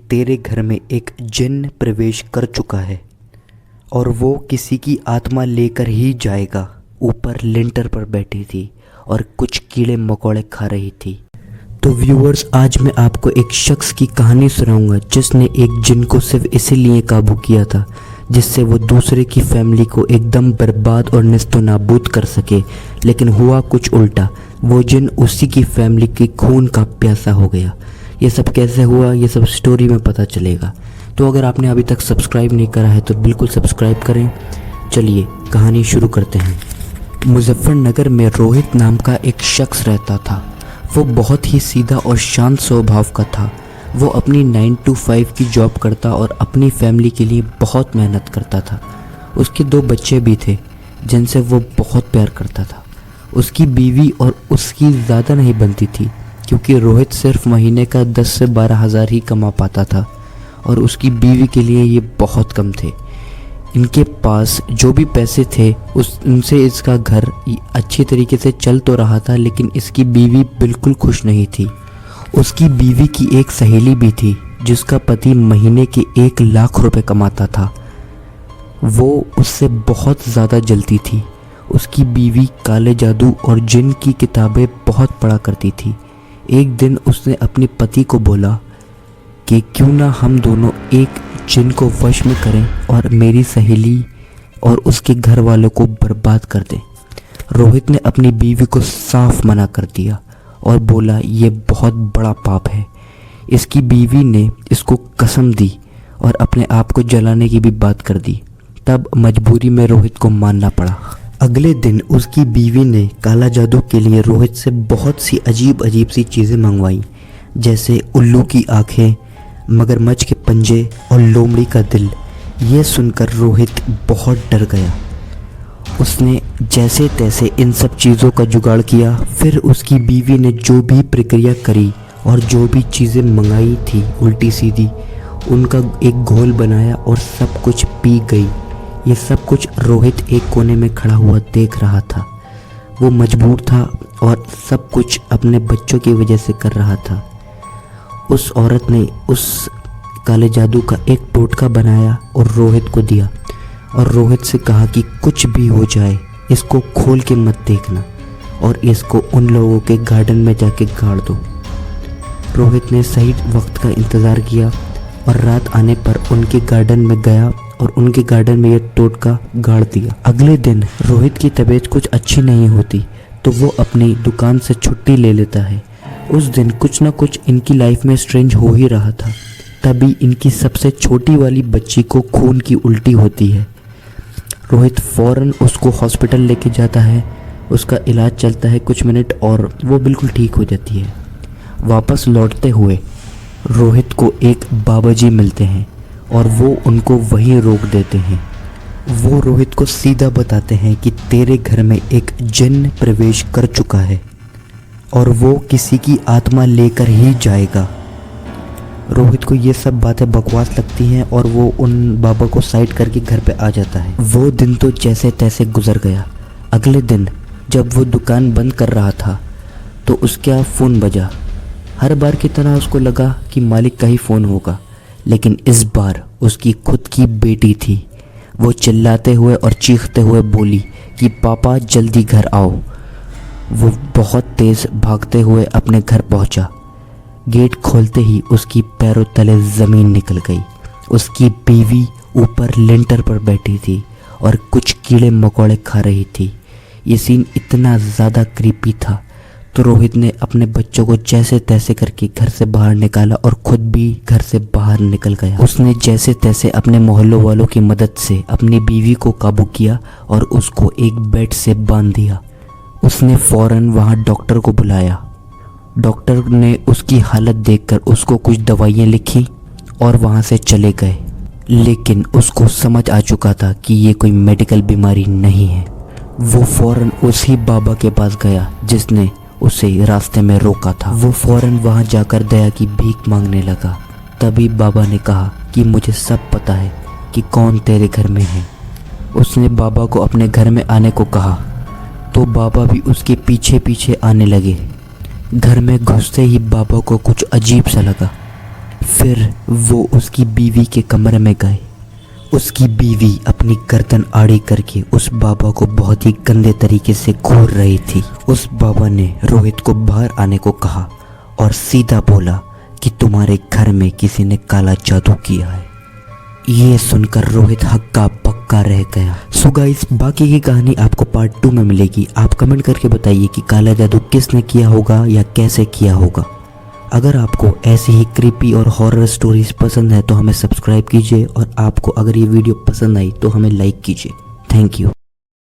तेरे घर में एक जिन्न प्रवेश कर चुका है और वो किसी की आत्मा लेकर ही जाएगा। ऊपर लिंटर पर बैठी थी और कुछ कीड़े मकोड़े खा रही थी। तो व्यूअर्स, आज मैं आपको एक शख्स की कहानी सुनाऊंगा जिसने एक जिन को सिर्फ इसीलिए काबू किया था जिससे वो दूसरे की फैमिली को एकदम बर्बाद और नेस्तो नाबूद कर सके। लेकिन हुआ कुछ उल्टा, वो जिन उसी की फैमिली के खून का प्यासा हो गया। ये सब कैसे हुआ, ये सब स्टोरी में पता चलेगा। तो अगर आपने अभी तक सब्सक्राइब नहीं करा है तो बिल्कुल सब्सक्राइब करें। चलिए कहानी शुरू करते हैं। मुजफ्फरनगर में रोहित नाम का एक शख्स रहता था। वो बहुत ही सीधा और शांत स्वभाव का था। वो अपनी 9 to 5 की जॉब करता और अपनी फैमिली के लिए बहुत मेहनत करता था। उसके 2 बच्चे भी थे जिनसे वो बहुत प्यार करता था। उसकी बीवी और उसकी ज़्यादा नहीं बनती थी क्योंकि रोहित सिर्फ महीने का 10 से 12 हज़ार ही कमा पाता था और उसकी बीवी के लिए ये बहुत कम थे। इनके पास जो भी पैसे थे उनसे इसका घर अच्छी तरीके से चल तो रहा था, लेकिन इसकी बीवी बिल्कुल खुश नहीं थी। उसकी बीवी की एक सहेली भी थी जिसका पति महीने के 1 लाख रुपए कमाता था। वो उससे बहुत ज़्यादा जलती थी। उसकी बीवी काले जादू और जिन की किताबें बहुत पढ़ा करती थी। एक दिन उसने अपने पति को बोला कि क्यों ना हम दोनों एक जिन को वश में करें और मेरी सहेली और उसके घर वालों को बर्बाद कर दें। रोहित ने अपनी बीवी को साफ मना कर दिया और बोला ये बहुत बड़ा पाप है। इसकी बीवी ने इसको कसम दी और अपने आप को जलाने की भी बात कर दी। तब मजबूरी में रोहित को मानना पड़ा। अगले दिन उसकी बीवी ने काला जादू के लिए रोहित से बहुत सी अजीब अजीब सी चीज़ें मंगवाई, जैसे उल्लू की आंखें, मगरमच्छ के पंजे और लोमड़ी का दिल। ये सुनकर रोहित बहुत डर गया। उसने जैसे तैसे इन सब चीज़ों का जुगाड़ किया। फिर उसकी बीवी ने जो भी प्रक्रिया करी और जो भी चीज़ें मंगाई थी उल्टी सीधी, उनका एक घोल बनाया और सब कुछ पी गई। ये सब कुछ रोहित एक कोने में खड़ा हुआ देख रहा था। वो मजबूर था और सब कुछ अपने बच्चों की वजह से कर रहा था। उस औरत ने उस काले जादू का एक टोटका बनाया और रोहित को दिया और रोहित से कहा कि कुछ भी हो जाए इसको खोल के मत देखना और इसको उन लोगों के गार्डन में जाके गाड़ दो। रोहित ने सही वक्त का इंतज़ार किया और रात आने पर उनके गार्डन में गया और उनके गार्डन में यह टोटका गाड़ दिया। अगले दिन रोहित की तबीयत कुछ अच्छी नहीं होती तो वो अपनी दुकान से छुट्टी ले लेता है। उस दिन कुछ ना कुछ इनकी लाइफ में स्ट्रेंज हो ही रहा था। तभी इनकी सबसे छोटी वाली बच्ची को खून की उल्टी होती है। रोहित फ़ौरन उसको हॉस्पिटल लेके जाता है। उसका इलाज चलता है कुछ मिनट और वो बिल्कुल ठीक हो जाती है। वापस लौटते हुए रोहित को एक बाबा जी मिलते हैं और वो उनको वहीं रोक देते हैं। वो रोहित को सीधा बताते हैं कि तेरे घर में एक जिन्न प्रवेश कर चुका है और वो किसी की आत्मा लेकर ही जाएगा। रोहित को ये सब बातें बकवास लगती हैं और वो उन बाबा को साइड करके घर पे आ जाता है। वो दिन तो जैसे तैसे गुजर गया। अगले दिन जब वो दुकान बंद कर रहा था तो उसका फ़ोन बजा। हर बार की तरह उसको लगा कि मालिक का ही फ़ोन होगा, लेकिन इस बार उसकी खुद की बेटी थी। वो चिल्लाते हुए और चीखते हुए बोली कि पापा जल्दी घर आओ। वो बहुत तेज़ भागते हुए अपने घर पहुंचा। गेट खोलते ही उसकी पैरों तले ज़मीन निकल गई। उसकी बीवी ऊपर लिंटर पर बैठी थी और कुछ कीड़े मकोड़े खा रही थी। ये सीन इतना ज़्यादा क्रीपी था तो रोहित ने अपने बच्चों को जैसे तैसे करके घर से बाहर निकाला और खुद भी घर से बाहर निकल गया। उसने जैसे तैसे अपने मोहल्लों वालों की मदद से अपनी बीवी को काबू किया और उसको एक बेड से बांध दिया। उसने फ़ौरन वहाँ डॉक्टर को बुलाया। डॉक्टर ने उसकी हालत देखकर उसको कुछ दवाइयाँ लिखी और वहाँ से चले गए। लेकिन उसको समझ आ चुका था कि ये कोई मेडिकल बीमारी नहीं है। वो फ़ौरन उसी बाबा के पास गया जिसने उसे रास्ते में रोका था। वो फ़ौरन वहाँ जाकर दया की भीख मांगने लगा। तभी बाबा ने कहा कि मुझे सब पता है कि कौन तेरे घर में है। उसने बाबा को अपने घर में आने को कहा तो बाबा भी उसके पीछे पीछे आने लगे। घर में घुसते ही बाबा को कुछ अजीब सा लगा। फिर वो उसकी बीवी के कमरे में गए। उसकी बीवी अपनी गर्दन आड़ी करके उस बाबा को बहुत ही गंदे तरीके से घूर रही थी। उस बाबा ने रोहित को बाहर आने को कहा और सीधा बोला कि तुम्हारे घर में किसी ने काला जादू किया है। ये सुनकर रोहित हक्का बक्का रह गया। सो गाइस, बाकी की कहानी आपको पार्ट 2 में मिलेगी। आप कमेंट करके बताइए कि काला जादू किसने किया होगा या कैसे किया होगा। अगर आपको ऐसी ही क्रीपी और हॉरर स्टोरीज पसंद है तो हमें सब्सक्राइब कीजिए, और आपको अगर ये वीडियो पसंद आई तो हमें लाइक कीजिए। Thank you.